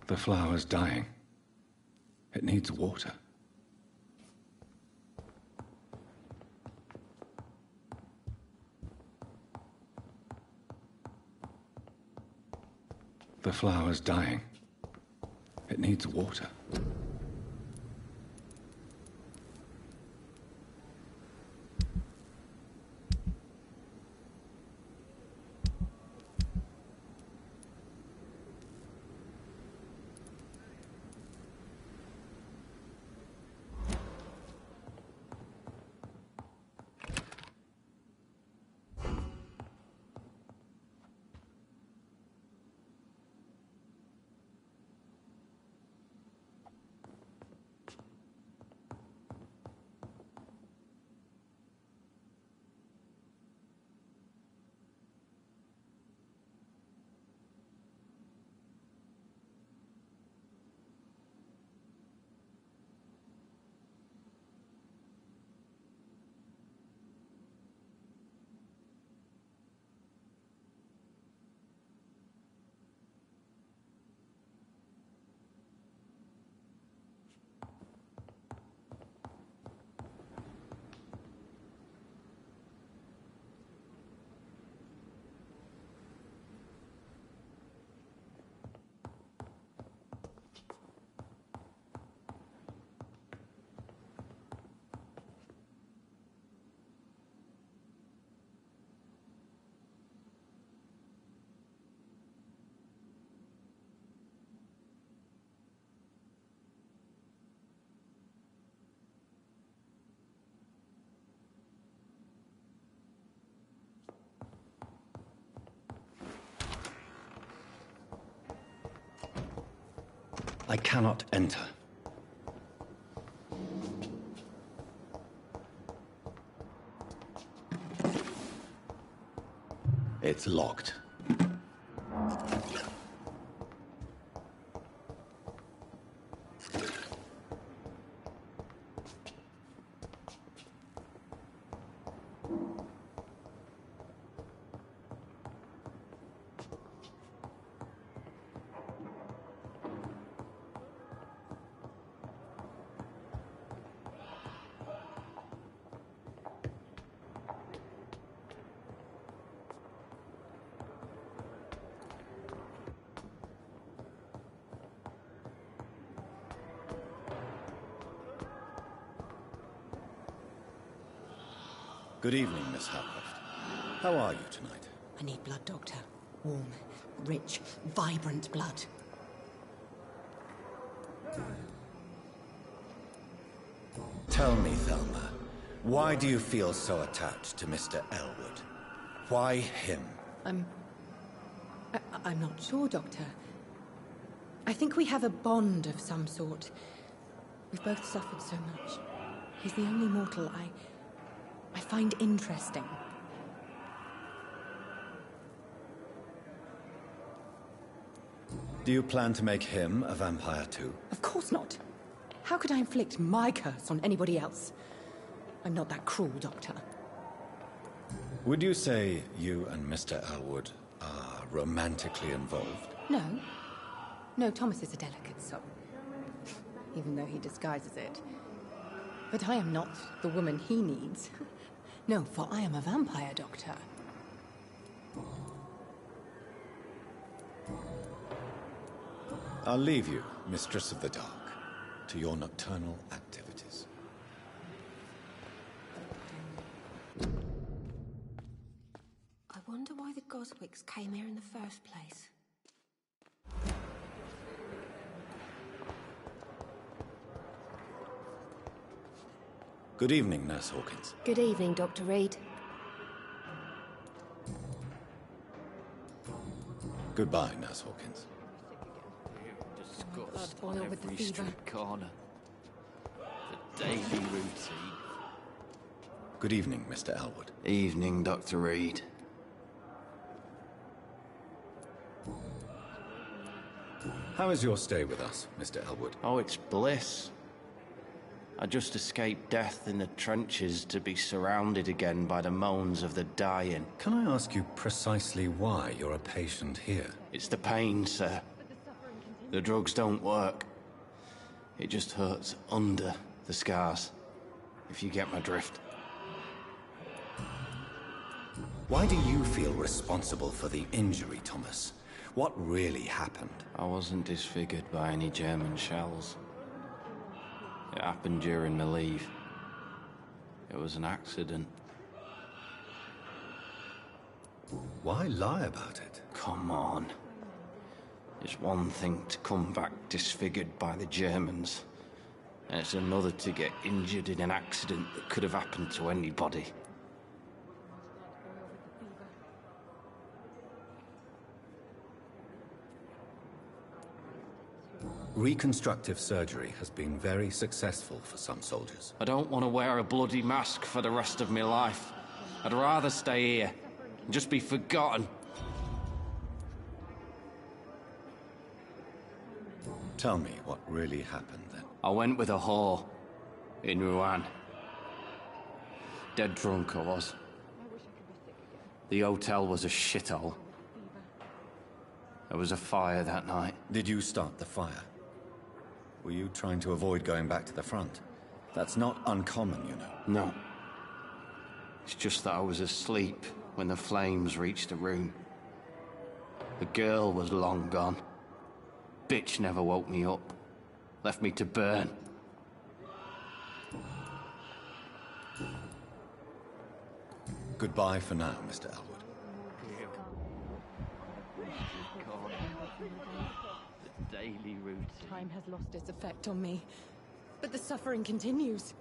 The flower's dying. It needs water. The flower's dying. It needs water. I cannot enter. It's locked. Good evening, Miss Harcroft. How are you tonight? I need blood, Doctor. Warm, rich, vibrant blood. Tell me, Thelma, why do you feel so attached to Mr. Elwood? Why him? I'm not sure, Doctor. I think we have a bond of some sort. We've both suffered so much. He's the only mortal I find interesting. Do you plan to make him a vampire too? Of course not. How could I inflict my curse on anybody else? I'm not that cruel, Doctor. Would you say you and Mr. Elwood are romantically involved? No. No, Thomas is a delicate soul. Even though he disguises it. But I am not the woman he needs. No, for I am a vampire, Doctor. I'll leave you, Mistress of the Dark, to your nocturnal activities. I wonder why the Goswicks came here in the first place. Good evening, Nurse Hawkins. Good evening, Dr. Reed. Goodbye, Nurse Hawkins. Blood boil with the fever. Corner. The daily routine. Good evening, Mr. Elwood. Evening, Dr. Reed. How is your stay with us, Mr. Elwood? Oh, it's bliss. I just escaped death in the trenches to be surrounded again by the moans of the dying. Can I ask you precisely why you're a patient here? It's the pain, sir. The drugs don't work. It just hurts under the scars, if you get my drift. Why do you feel responsible for the injury, Thomas? What really happened? I wasn't disfigured by any German shells. It happened during my leave. It was an accident. Why lie about it? Come on. It's one thing to come back disfigured by the Germans, and it's another to get injured in an accident that could have happened to anybody. Reconstructive surgery has been very successful for some soldiers. I don't want to wear a bloody mask for the rest of my life. I'd rather stay here and just be forgotten. Tell me what really happened then. I went with a whore in Rouen. Dead drunk I was. The hotel was a shithole. There was a fire that night. Did you start the fire? Were you trying to avoid going back to the front? That's not uncommon, you know. No. It's just that I was asleep when the flames reached the room. The girl was long gone. Bitch never woke me up. Left me to burn. Goodbye for now, Mr. Elwood. The daily routine. Time has lost its effect on me, but the suffering continues.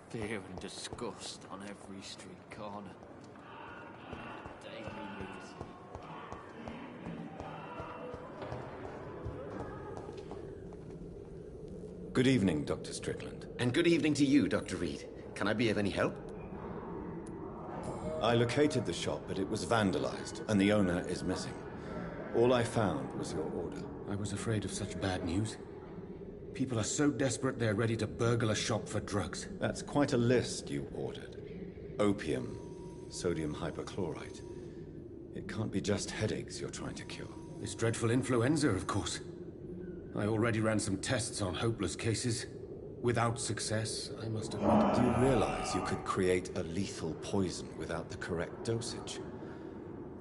Fear and disgust on every street corner. Daily routine. Good evening, Dr. Strickland. And good evening to you, Dr. Reed. Can I be of any help? I located the shop, but it was vandalized, and the owner is missing. All I found was your order. I was afraid of such bad news. People are so desperate they're ready to burgle a shop for drugs. That's quite a list you ordered. Opium, sodium hypochlorite. It can't be just headaches you're trying to cure. This dreadful influenza, of course. I already ran some tests on hopeless cases. Without success, I must admit. Do you realize you could create a lethal poison without the correct dosage?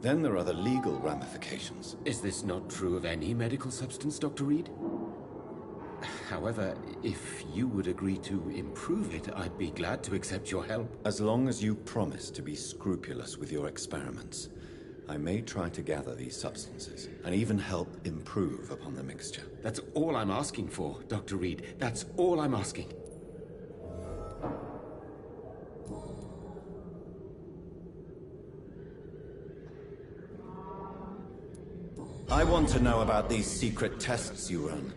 Then there are the legal ramifications. Is this not true of any medical substance, Dr. Reed? However, if you would agree to improve it, I'd be glad to accept your help. As long as you promise to be scrupulous with your experiments, I may try to gather these substances, and even help improve upon the mixture. That's all I'm asking for, Dr. Reed. That's all I'm asking. I want to know about these secret tests you run,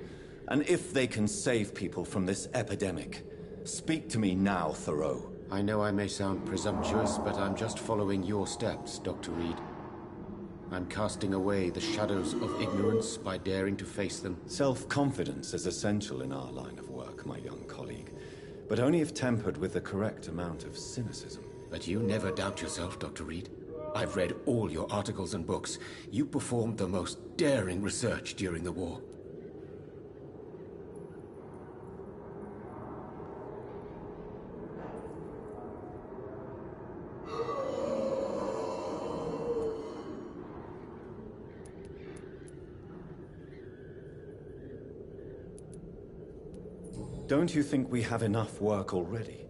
and if they can save people from this epidemic. Speak to me now, Thoreau. I know I may sound presumptuous, but I'm just following your steps, Dr. Reed. I'm casting away the shadows of ignorance by daring to face them. Self-confidence is essential in our line of work, my young colleague, but only if tempered with the correct amount of cynicism. But you never doubt yourself, Dr. Reed. I've read all your articles and books. You performed the most daring research during the war. Don't you think we have enough work already?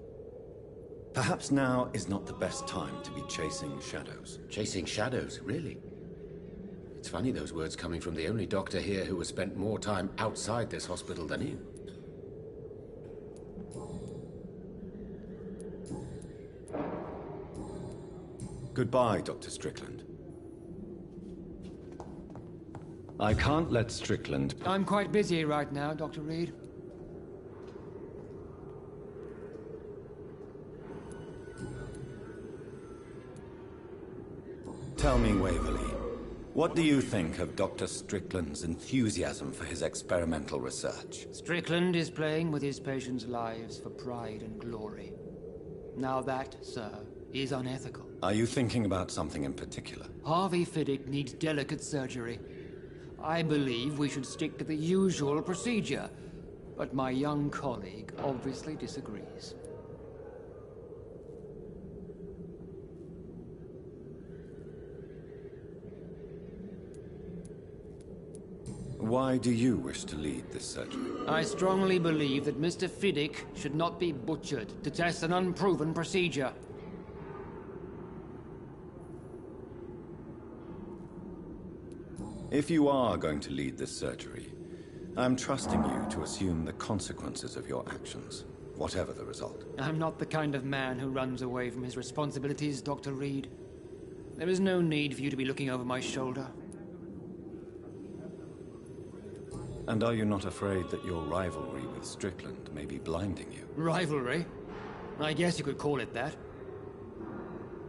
Perhaps now is not the best time to be chasing shadows. Chasing shadows, really? It's funny those words coming from the only doctor here who has spent more time outside this hospital than in. Goodbye, Dr. Strickland. I can't let Strickland... I'm quite busy right now, Dr. Reed. Tell me, Waverly, what do you think of Dr. Strickland's enthusiasm for his experimental research? Strickland is playing with his patients' lives for pride and glory. Now that, sir, is unethical. Are you thinking about something in particular? Harvey Fiddick needs delicate surgery. I believe we should stick to the usual procedure, but my young colleague obviously disagrees. Why do you wish to lead this surgery? I strongly believe that Mr. Fiddick should not be butchered to test an unproven procedure. If you are going to lead this surgery, I'm trusting you to assume the consequences of your actions, whatever the result. I'm not the kind of man who runs away from his responsibilities, Dr. Reed. There is no need for you to be looking over my shoulder. And are you not afraid that your rivalry with Strickland may be blinding you? Rivalry? I guess you could call it that.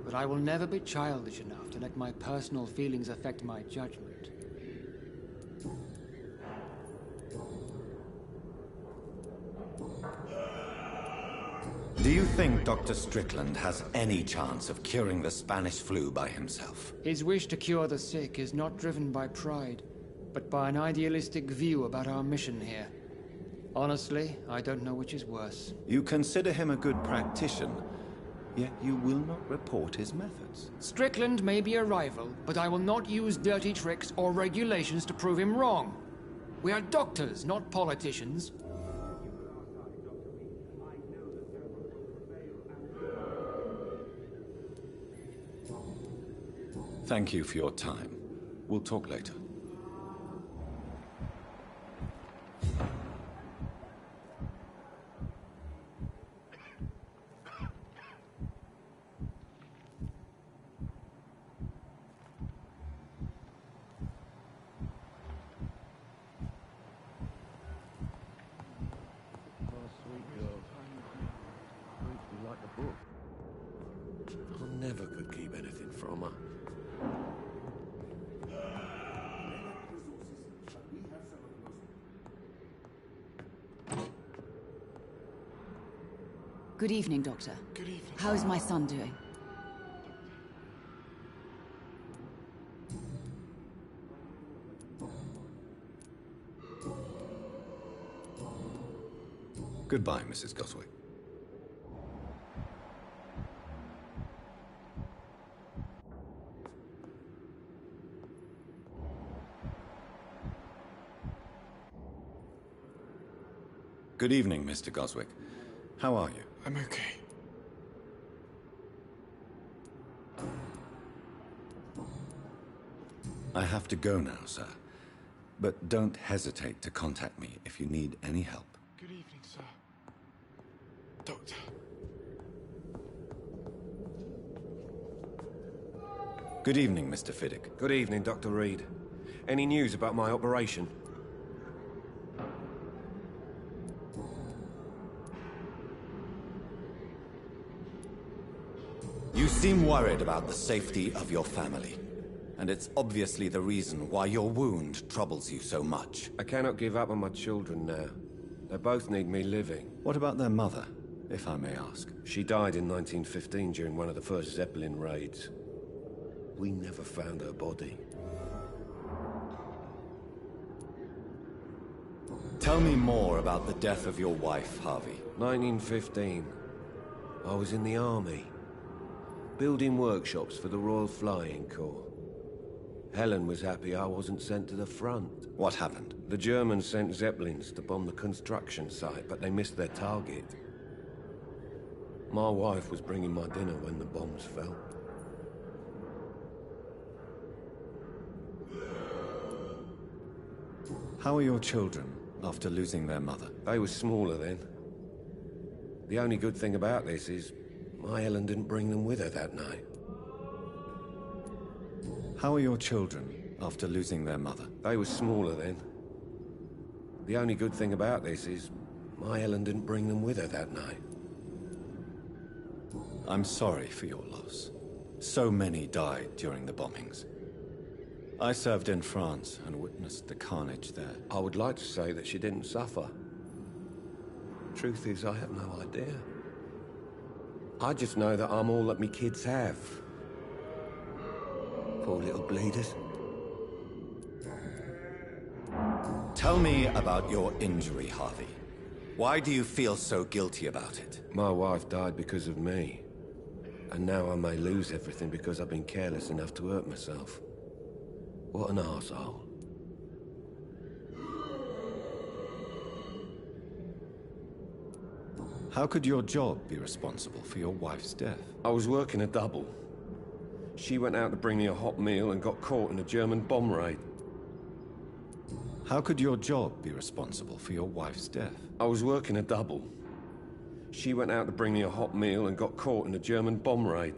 But I will never be childish enough to let my personal feelings affect my judgment. Do you think Dr. Strickland has any chance of curing the Spanish flu by himself? His wish to cure the sick is not driven by pride, but by an idealistic view about our mission here. Honestly, I don't know which is worse. You consider him a good practitioner, yet you will not report his methods. Strickland may be a rival, but I will not use dirty tricks or regulations to prove him wrong. We are doctors, not politicians. Thank you for your time. We'll talk later. I never could keep anything from her. Good evening, Doctor. Good evening. How is my son doing? Goodbye, Mrs. Goswick. Good evening, Mr. Goswick. How are you? I'm okay. I have to go now, sir. But don't hesitate to contact me if you need any help. Good evening, sir. Doctor. Good evening, Mr. Fiddick. Good evening, Dr. Reed. Any news about my operation? You seem worried about the safety of your family. And it's obviously the reason why your wound troubles you so much. I cannot give up on my children now. They both need me living. What about their mother, if I may ask? She died in 1915 during one of the first Zeppelin raids. We never found her body. Tell me more about the death of your wife, Harvey. 1915. I was in the army, building workshops for the Royal Flying Corps. Helen was happy I wasn't sent to the front. What happened? The Germans sent Zeppelins to bomb the construction site, but they missed their target. My wife was bringing my dinner when the bombs fell. How are your children after losing their mother? They were smaller then. The only good thing about this is my Helen didn't bring them with her that night. How are your children after losing their mother? They were smaller then. The only good thing about this is my Helen didn't bring them with her that night. I'm sorry for your loss. So many died during the bombings. I served in France and witnessed the carnage there. I would like to say that she didn't suffer. Truth is, I have no idea. I just know that I'm all that me kids have. Poor little bleeders. Tell me about your injury, Harvey. Why do you feel so guilty about it? My wife died because of me. And now I may lose everything because I've been careless enough to hurt myself. What an arsehole. How could your job be responsible for your wife's death? I was working a double. She went out to bring me a hot meal and got caught in a German bomb raid. How could your job be responsible for your wife's death? I was working a double. She went out to bring me a hot meal and got caught in a German bomb raid.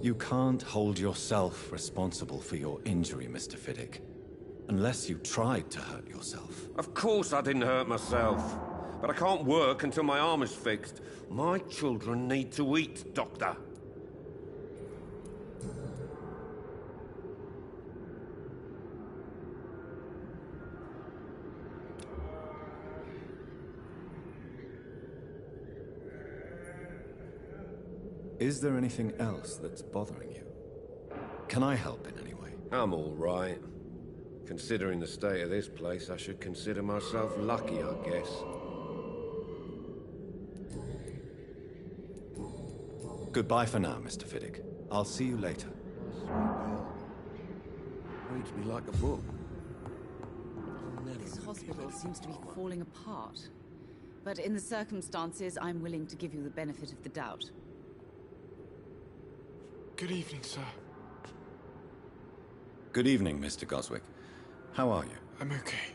You can't hold yourself responsible for your injury, Mr. Fiddick. Unless you tried to hurt yourself. Of course I didn't hurt myself. But I can't work until my arm is fixed. My children need to eat, Doctor. Is there anything else that's bothering you? Can I help in any way? I'm all right. Considering the state of this place, I should consider myself lucky, I guess. Goodbye for now, Mr. Fiddick. I'll see you later. Sweet girl. Reads me like a book. This hospital seems to be falling apart. But in the circumstances, I'm willing to give you the benefit of the doubt. Good evening, sir. Good evening, Mr. Goswick. How are you? I'm okay.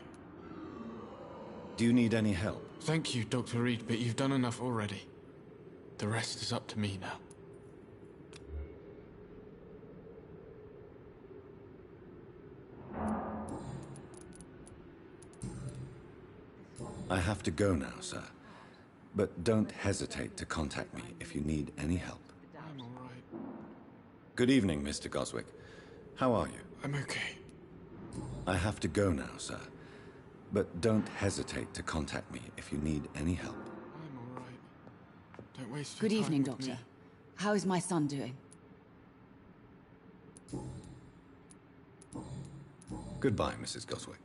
Do you need any help? Thank you, Dr. Reed, but you've done enough already. The rest is up to me now. I have to go now, sir. But don't hesitate to contact me if you need any help. I'm all right. Good evening, Mr. Goswick. How are you? I'm okay. I have to go now, sir. But don't hesitate to contact me if you need any help. I'm all right. Don't waste your Good time evening, with Doctor. me. How is my son doing? Goodbye, Mrs. Goswick.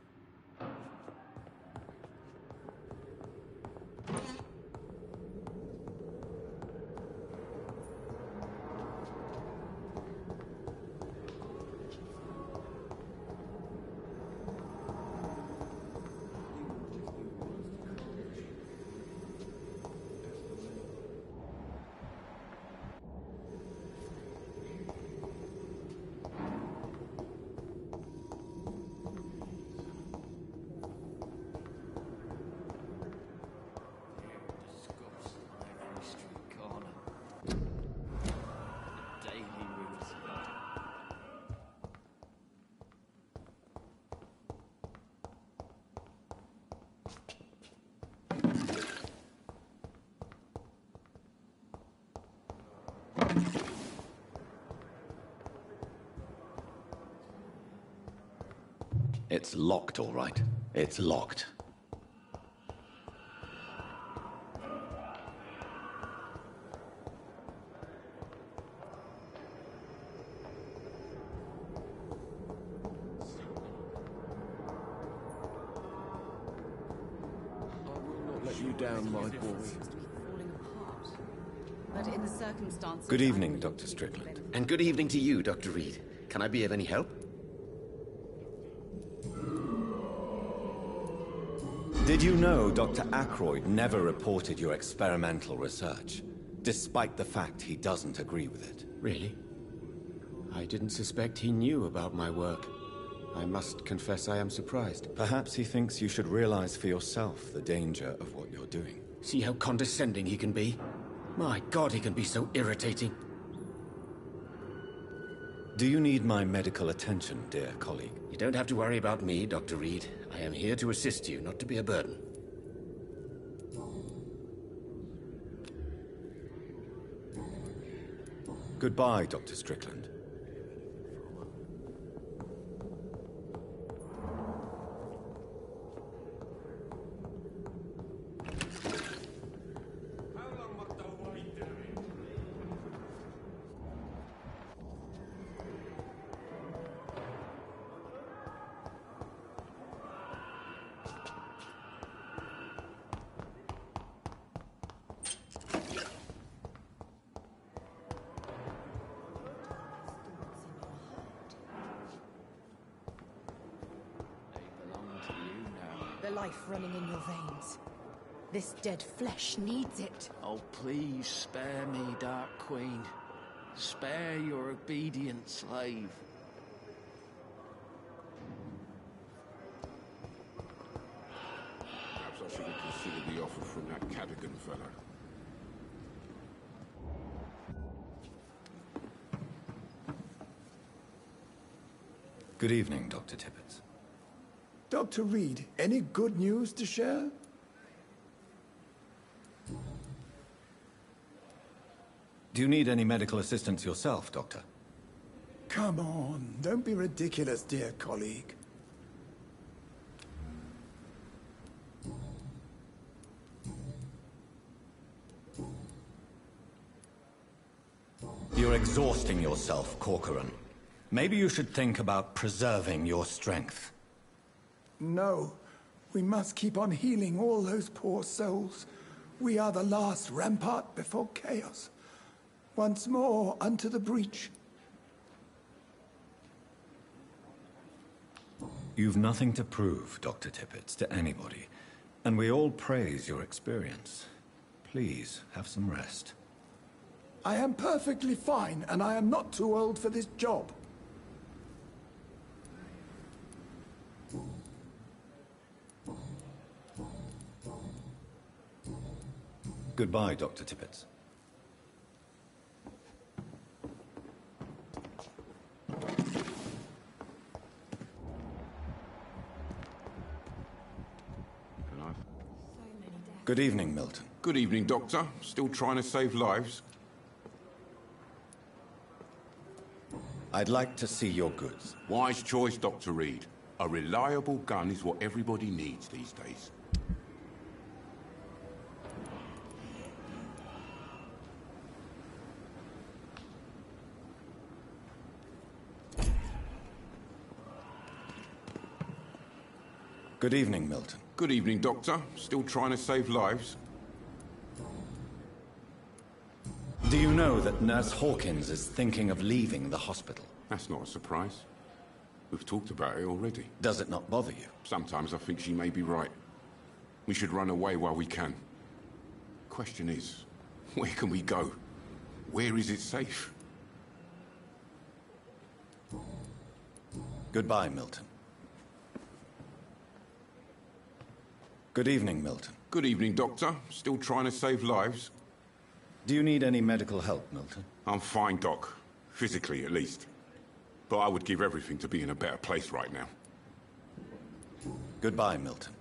It's locked, all right. It's locked. Let you down, my boy. But in the circumstances... Good evening, Dr. Strickland. And good evening to you, Dr. Reed. Can I be of any help? Did you know Dr. Ackroyd never reported your experimental research, despite the fact he doesn't agree with it? Really? I didn't suspect he knew about my work. I must confess I am surprised. Perhaps he thinks you should realize for yourself the danger of what you're doing. See how condescending he can be? My God, he can be so irritating. Do you need my medical attention, dear colleague? You don't have to worry about me, Dr. Reed. I am here to assist you, not to be a burden. Goodbye, Dr. Strickland. The life running in your veins. This dead flesh needs it. Oh, please spare me, Dark Queen. Spare your obedient slave. Perhaps I should have considered the offer from that Cadogan fellow. Good evening, Dr. Tippett. Dr. Reed, any good news to share? Do you need any medical assistance yourself, Doctor? Come on, don't be ridiculous, dear colleague. You're exhausting yourself, Corcoran. Maybe you should think about preserving your strength. No, we must keep on healing all those poor souls. We are the last rampart before chaos. Once more unto the breach. You've nothing to prove, Dr. Tippett, to anybody. And we all praise your experience. Please, have some rest. I am perfectly fine, and I am not too old for this job. Goodbye, Dr. Tippett. Good evening, Milton. Good evening, Doctor. Still trying to save lives? I'd like to see your goods. Wise choice, Dr. Reed. A reliable gun is what everybody needs these days. Good evening, Milton. Good evening, Doctor. Still trying to save lives? Do you know that Nurse Hawkins is thinking of leaving the hospital? That's not a surprise. We've talked about it already. Does it not bother you? Sometimes I think she may be right. We should run away while we can. Question is, where can we go? Where is it safe? Goodbye, Milton. Good evening, Milton. Good evening, Doctor. Still trying to save lives? Do you need any medical help, Milton? I'm fine, Doc. Physically, at least. But I would give everything to be in a better place right now. Goodbye, Milton.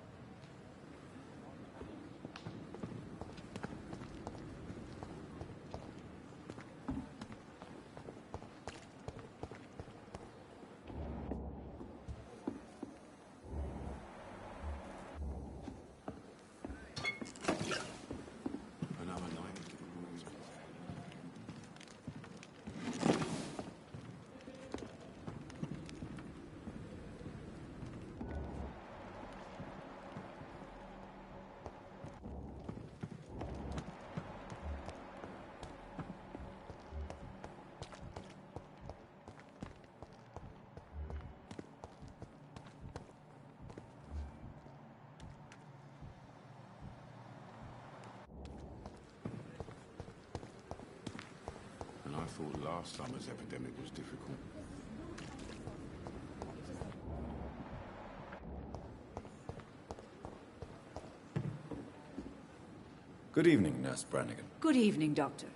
I thought last summer's epidemic was difficult. Good evening, Nurse Brannigan. Good evening, Doctor.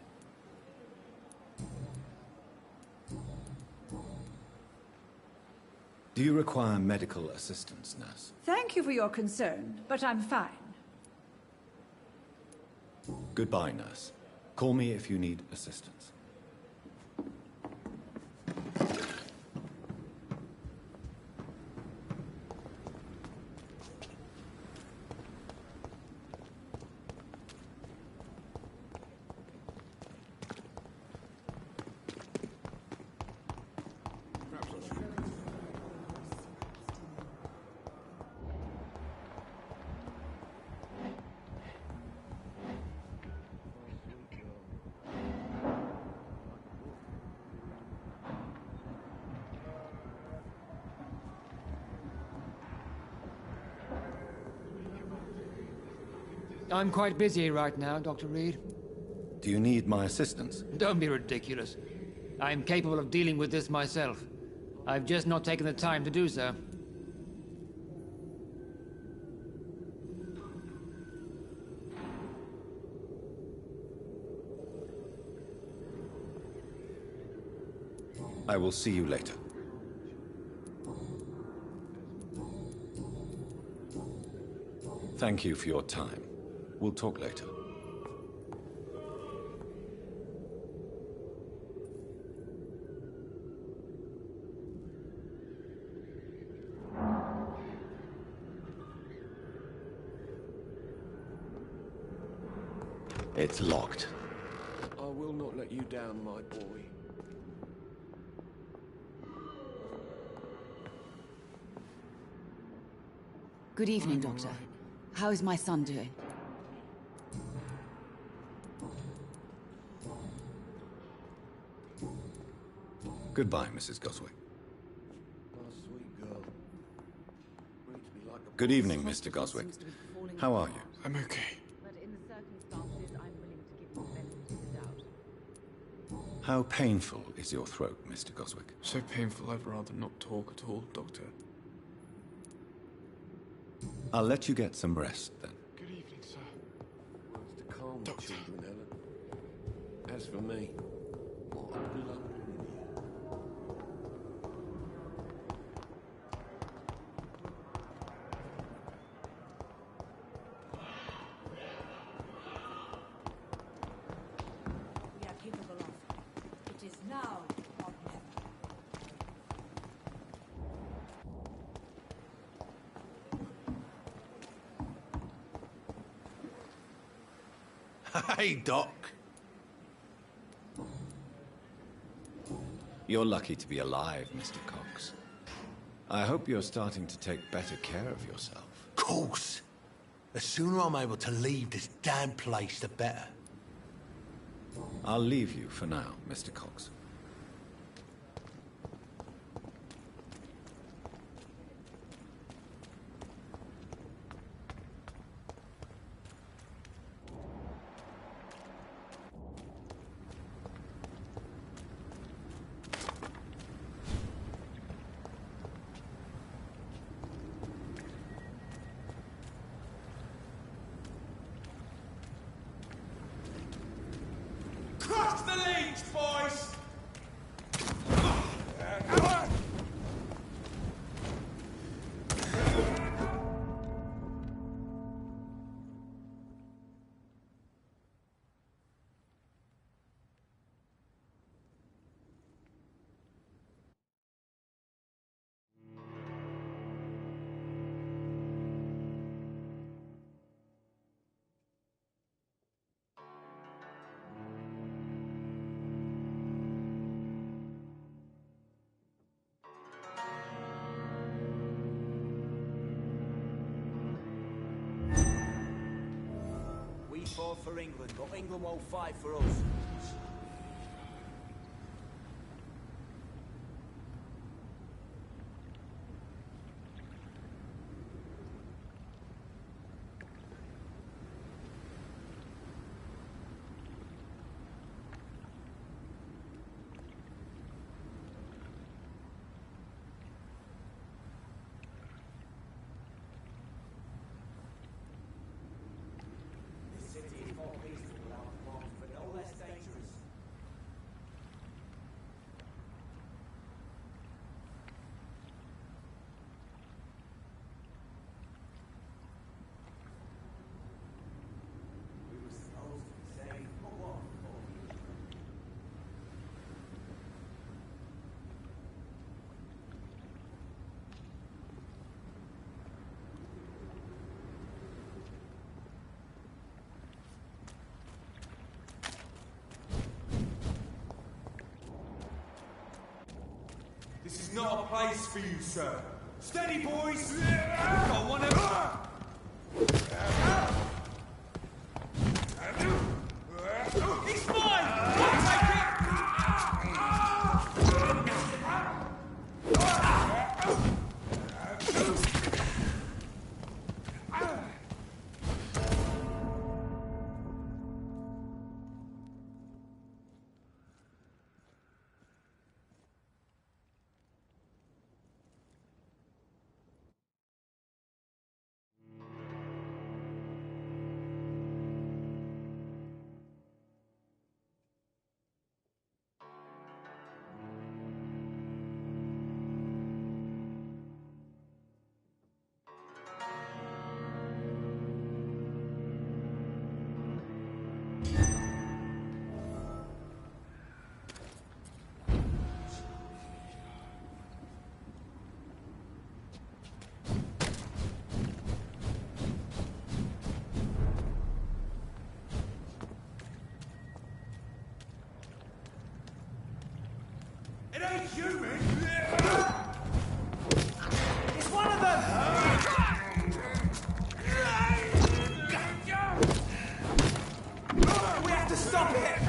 Do you require medical assistance, nurse? Thank you for your concern, but I'm fine. Goodbye, nurse. Call me if you need assistance. I'm quite busy right now, Dr. Reed. Do you need my assistance? Don't be ridiculous. I'm capable of dealing with this myself. I've just not taken the time to do so. I will see you later. Thank you for your time. We'll talk later. It's locked. I will not let you down, my boy. Good evening, Doctor. How is my son doing? Goodbye, Mrs. Goswick. My sweet girl. Reads me like a... Good evening, Mr. Goswick. How are you? I'm okay. But in the circumstances, I'm willing to give you the benefit of the doubt. How painful is your throat, Mr. Goswick? So painful I'd rather not talk at all, Doctor. I'll let you get some rest, then. Good evening, sir. Words to calm the children, Helen. As for me, what a blundering idiot. We are capable of. It is now or never. Hey, Doc. You're lucky to be alive, Mr. Cox. I hope you're starting to take better care of yourself. Course. The sooner I'm able to leave this damn place, the better. I'll leave you for now, Mr. Cox. Cross the leads, boys! We fought for England, but England won't fight for us. The city is more peaceful without bombs, but no less dangerous. not a place for you, sir. Steady, boys! Got one of... He's mine! I'll take it! It ain't human! It's one of them! We have to stop it!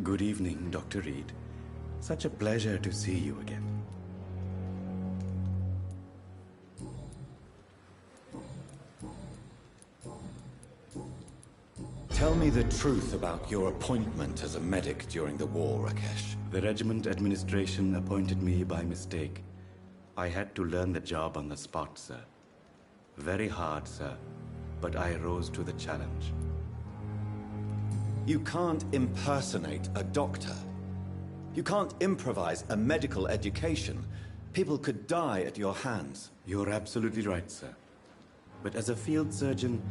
Good evening, Dr. Reed. Such a pleasure to see you again. Tell me the truth about your appointment as a medic during the war, Rakesh. The regiment administration appointed me by mistake. I had to learn the job on the spot, sir. Very hard, sir, but I rose to the challenge. You can't impersonate a doctor. You can't improvise a medical education. People could die at your hands. You're absolutely right, sir. But as a field surgeon,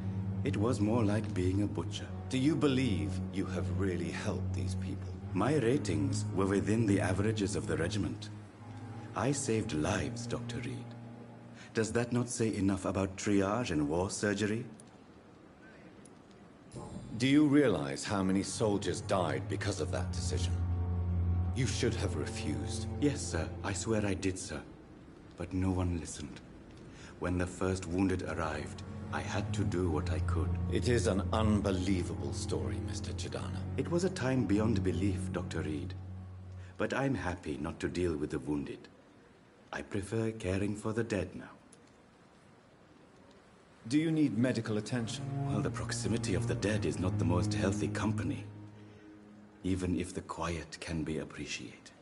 it was more like being a butcher. Do you believe you have really helped these people? My ratings were within the averages of the regiment. I saved lives, Dr. Reed. Does that not say enough about triage and war surgery? Do you realize how many soldiers died because of that decision? You should have refused. Yes, sir. I swear I did, sir. But no one listened. When the first wounded arrived, I had to do what I could. It is an unbelievable story, Mr. Chidana. It was a time beyond belief, Dr. Reed. But I'm happy not to deal with the wounded. I prefer caring for the dead now. Do you need medical attention? Well, the proximity of the dead is not the most healthy company, even if the quiet can be appreciated.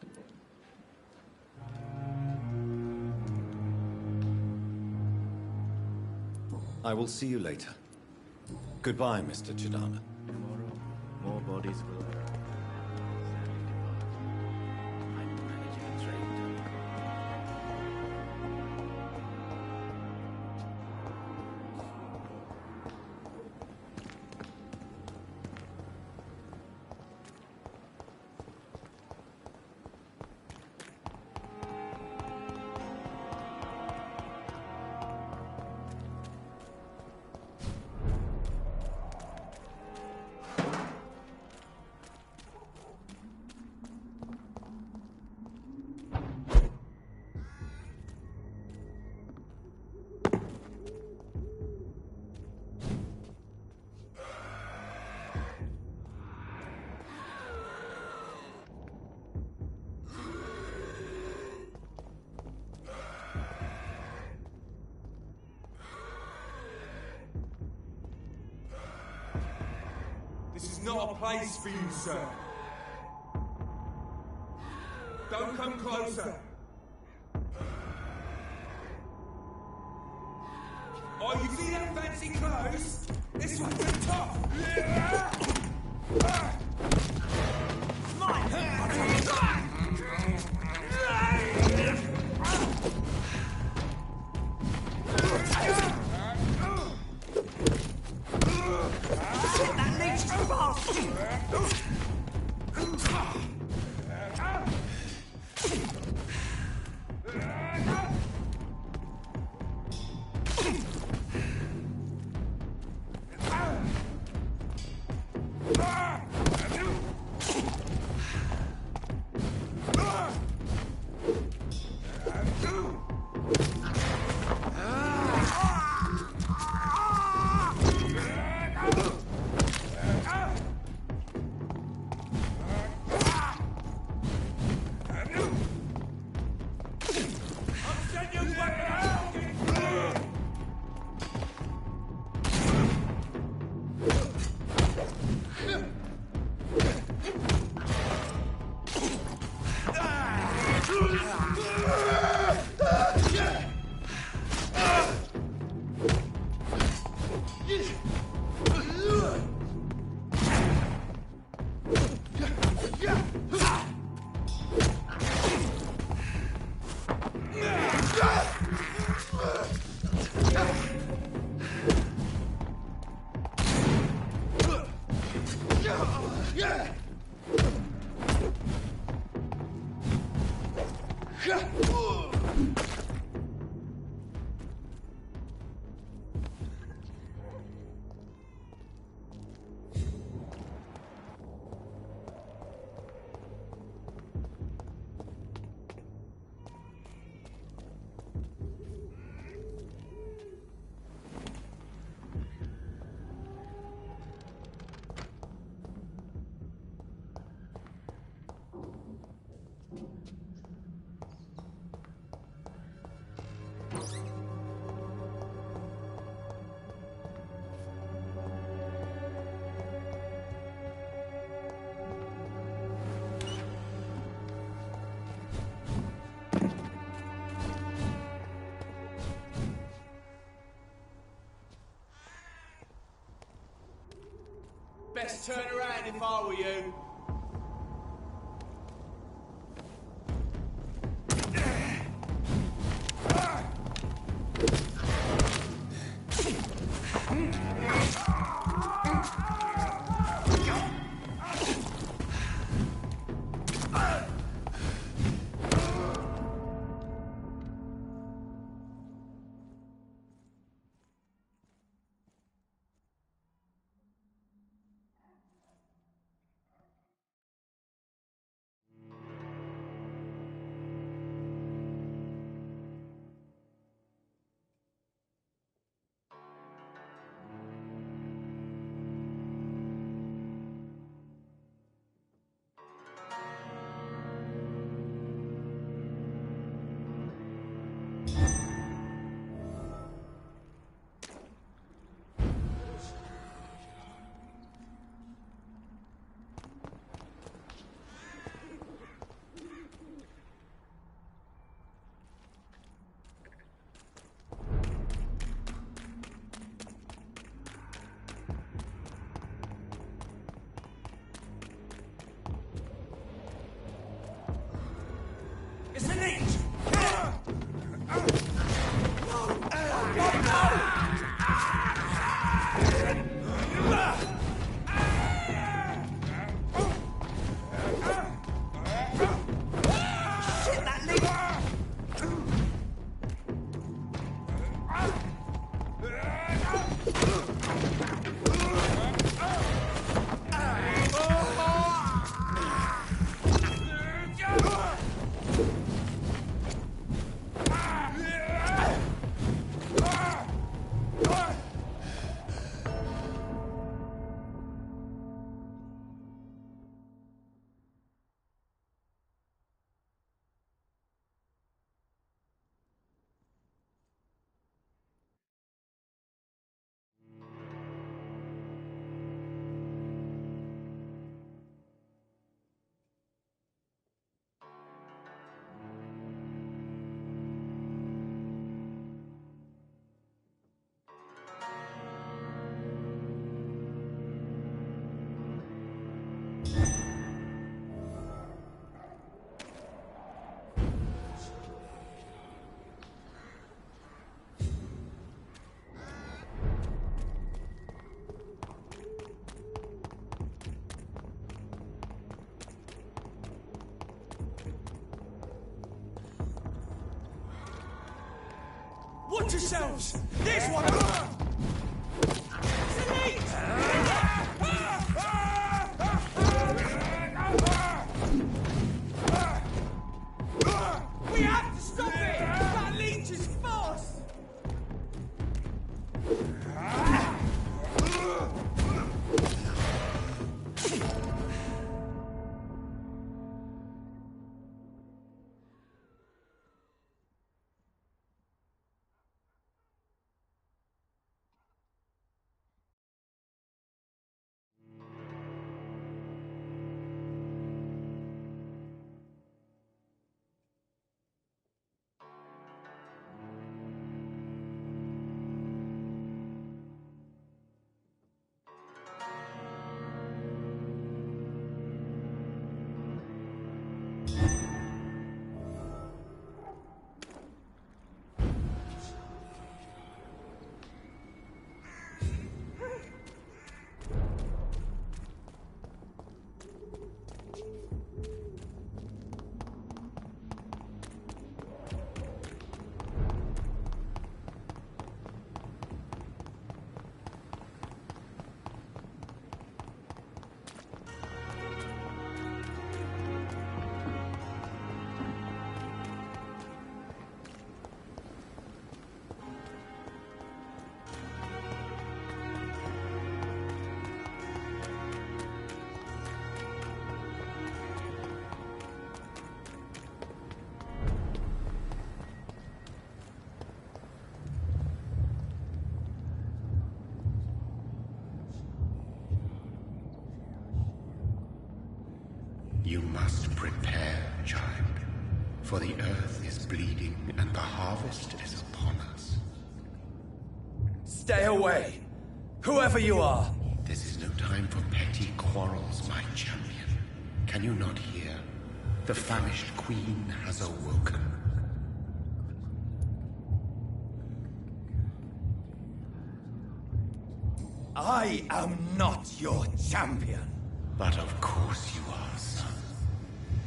I will see you later. Goodbye, Mr. Chidana. Tomorrow, more bodies will arrive. I'm managing a train. This is not a place for you, sir. Don't come closer. Oh, you see that fancy clothes? This one's the top. That leads too fast! best turn around if I were you. It's an H! Watch yourselves! There's one! We have to stop it! That leech is fast! You must prepare, child, for the earth is bleeding and the harvest is upon us. Stay away! Whoever you are, This is no time for petty quarrels, my champion. Can you not hear? The famished queen has awoken. I am not your champion. But of course you are, son.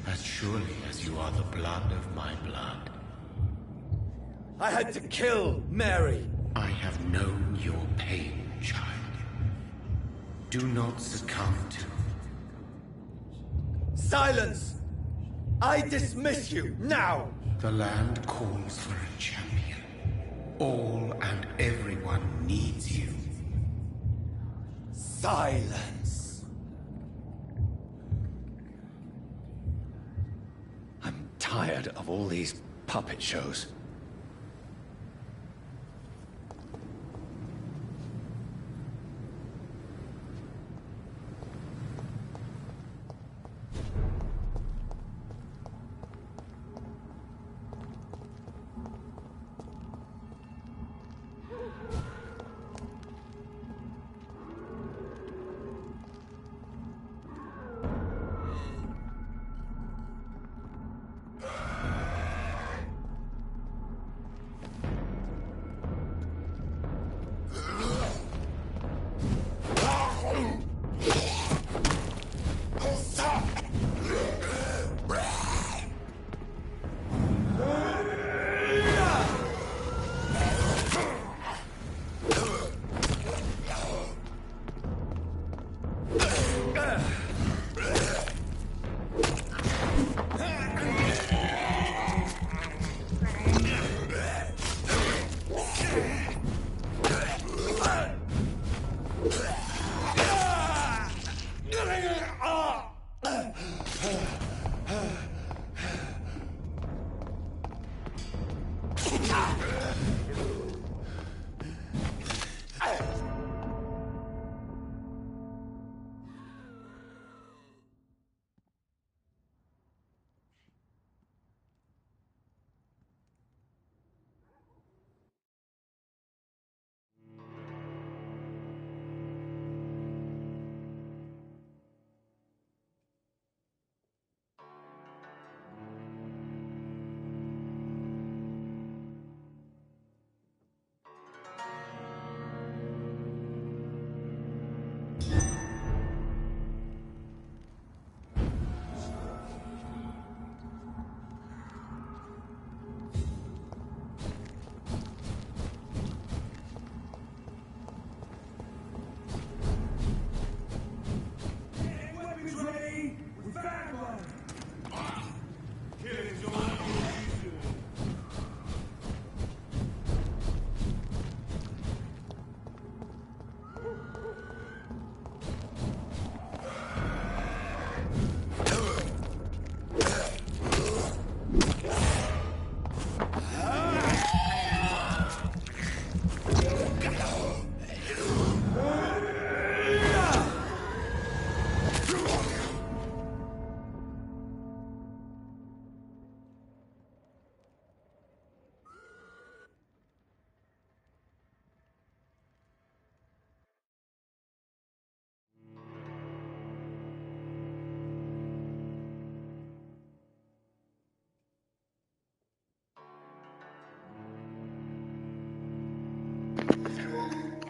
As surely as you are the blood of my blood. I had to kill Mary. I have known your pain, child. Do not succumb to... Silence! I dismiss you, now! The land calls for a champion. All and everyone needs you. Silence! I'm tired of all these puppet shows.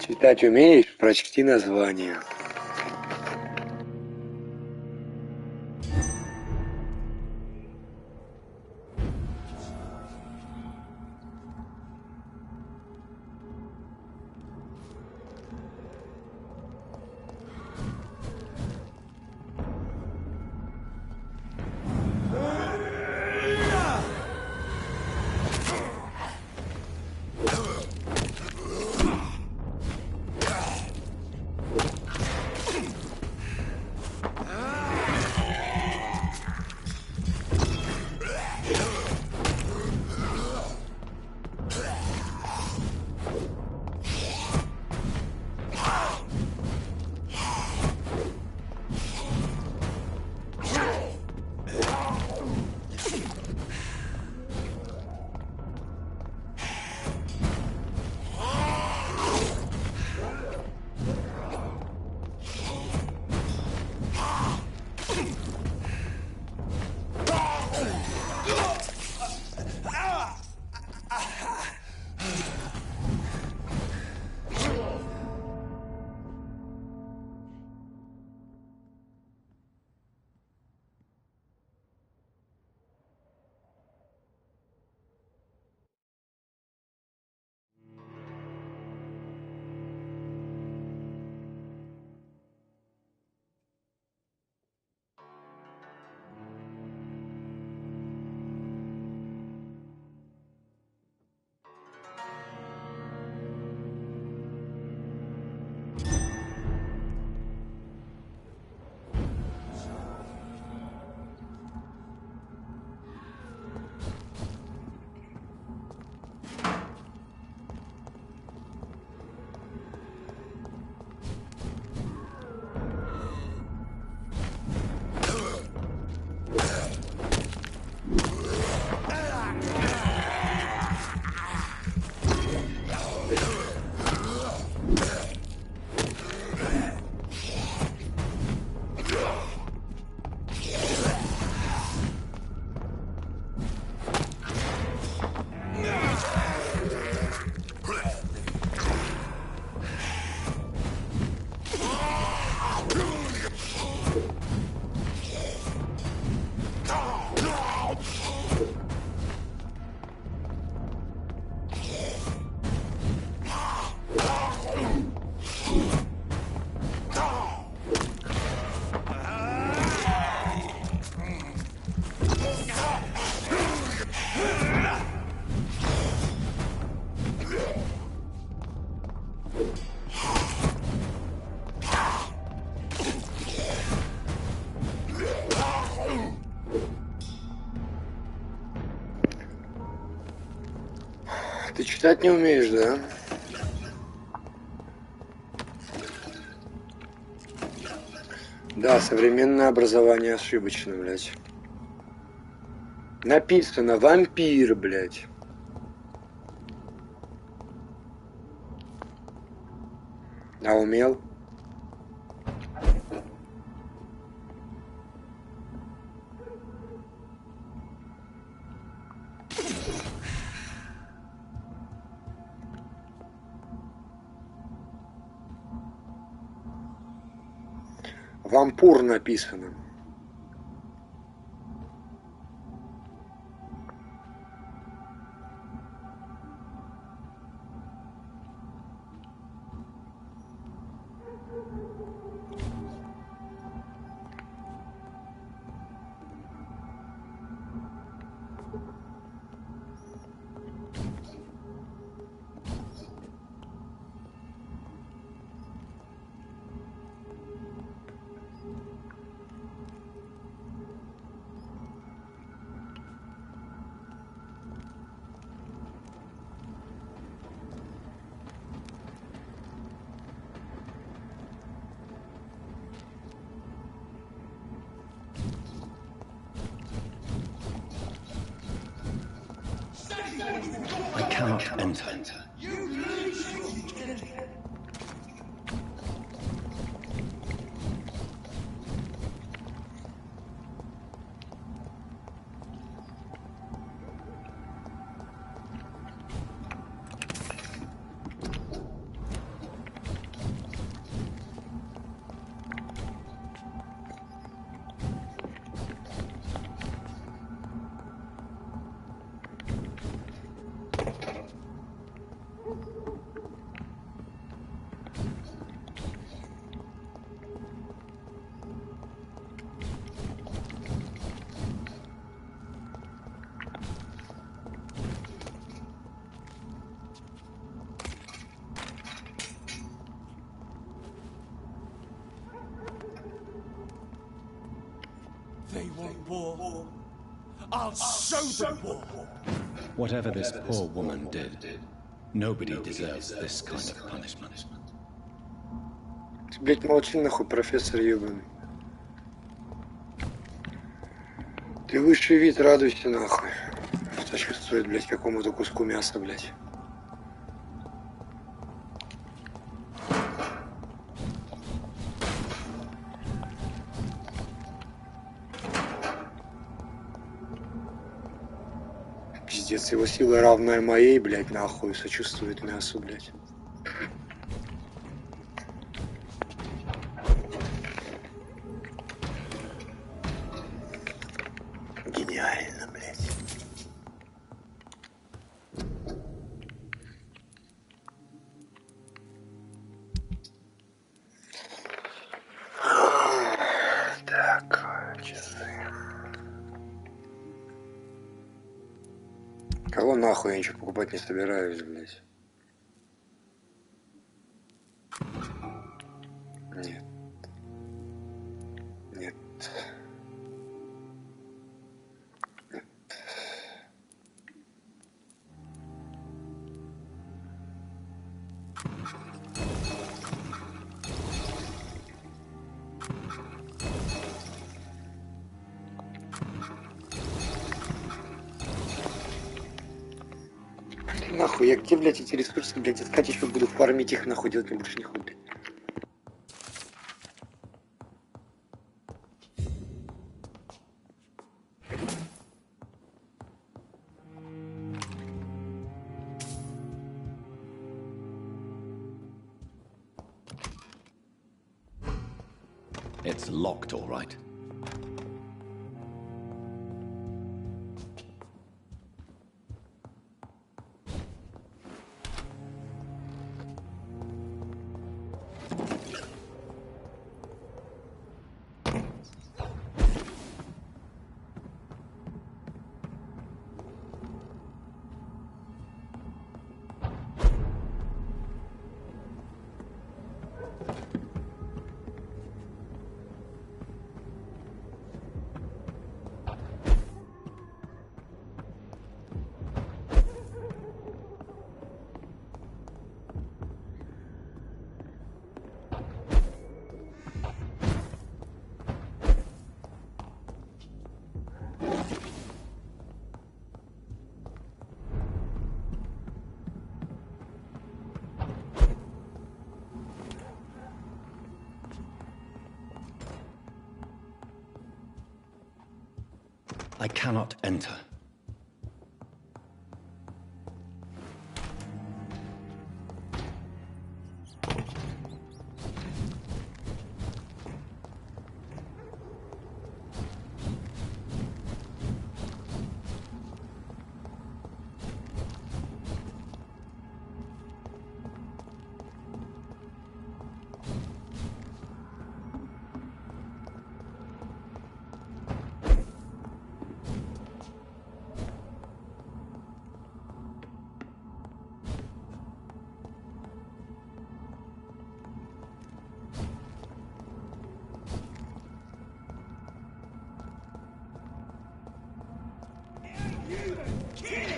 Читать умеешь? Прочти название. Ты читать не умеешь, да? Да, современное образование ошибочно, блядь. Написано «Вампир», блядь. А умел? Вампур написано. I cannot enter. They want war. I'll show them war. Whatever this poor woman did, nobody deserves this kind of punishment. Блять, молчи нахуй, профессор ебаный. Ты высший вид, радуйся нахуй. Сочувствует, блять, какому-то куску мяса, блять. Пиздец, его сила равная моей, блять, нахуй, сочувствует мясу, блять. Гениально, блять. Так, часы. Кого нахуй, я ничего покупать не собираюсь, блять. Нет. Нет. Нахуй, я где, блядь, эти ресурсы, блядь, искать еще буду фармить их, нахуй, делать не будешь нихуя, блядь. It's locked, all right. I cannot enter.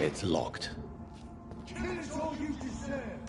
It's locked. Kill is all you deserve.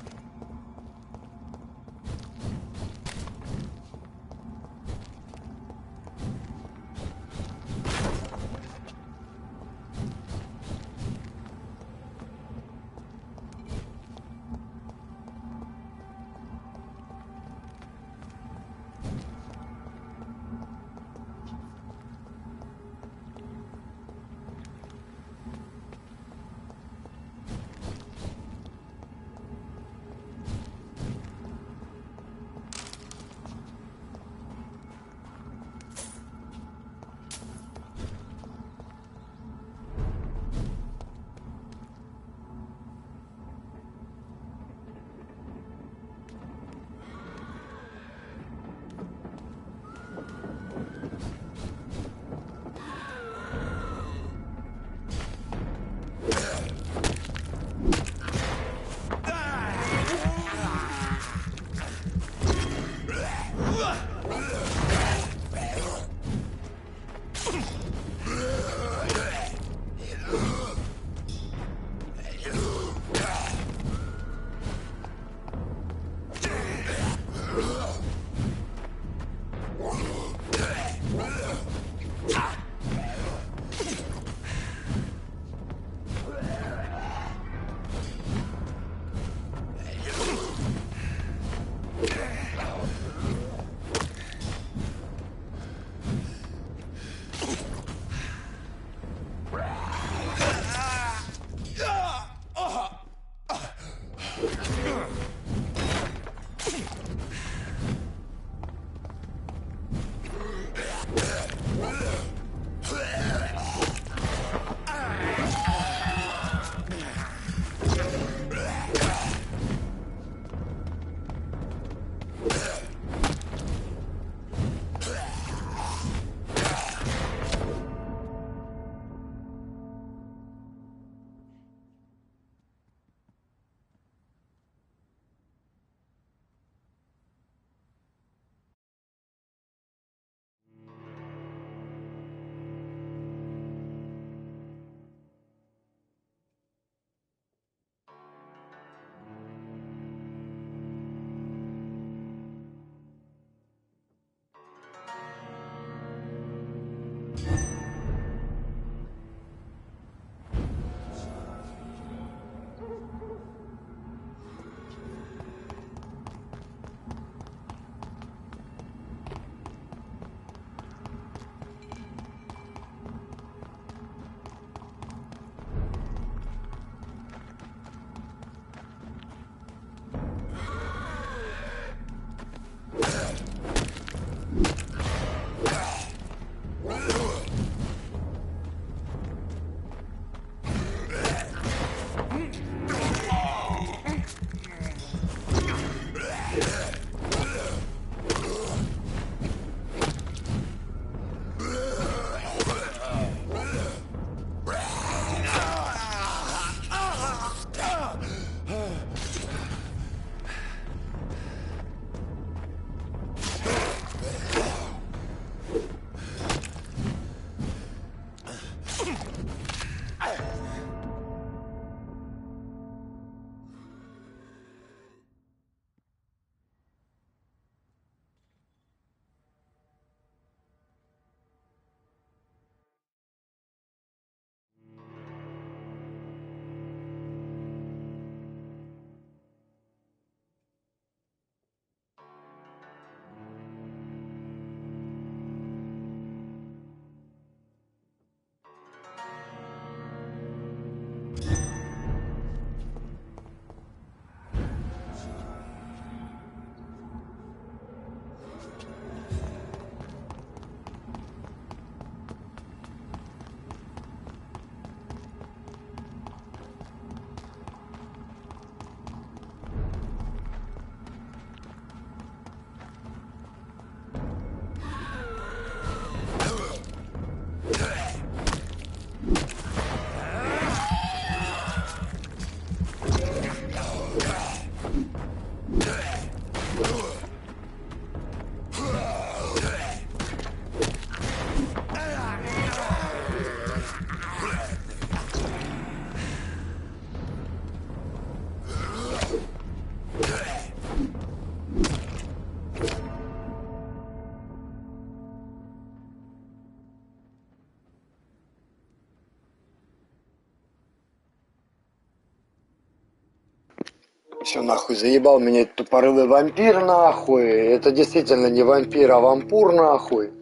Все нахуй, заебал меня этот тупорылый вампир нахуй. Это действительно не вампир, а вампур нахуй.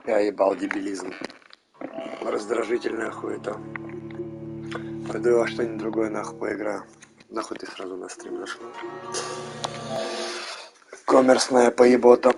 Я ебал дебилизм. Раздражительная хуета. Пойду я во что-нибудь другое нахуй поиграю. Нахуй ты сразу на стрим зашел. Коммерсная поебота.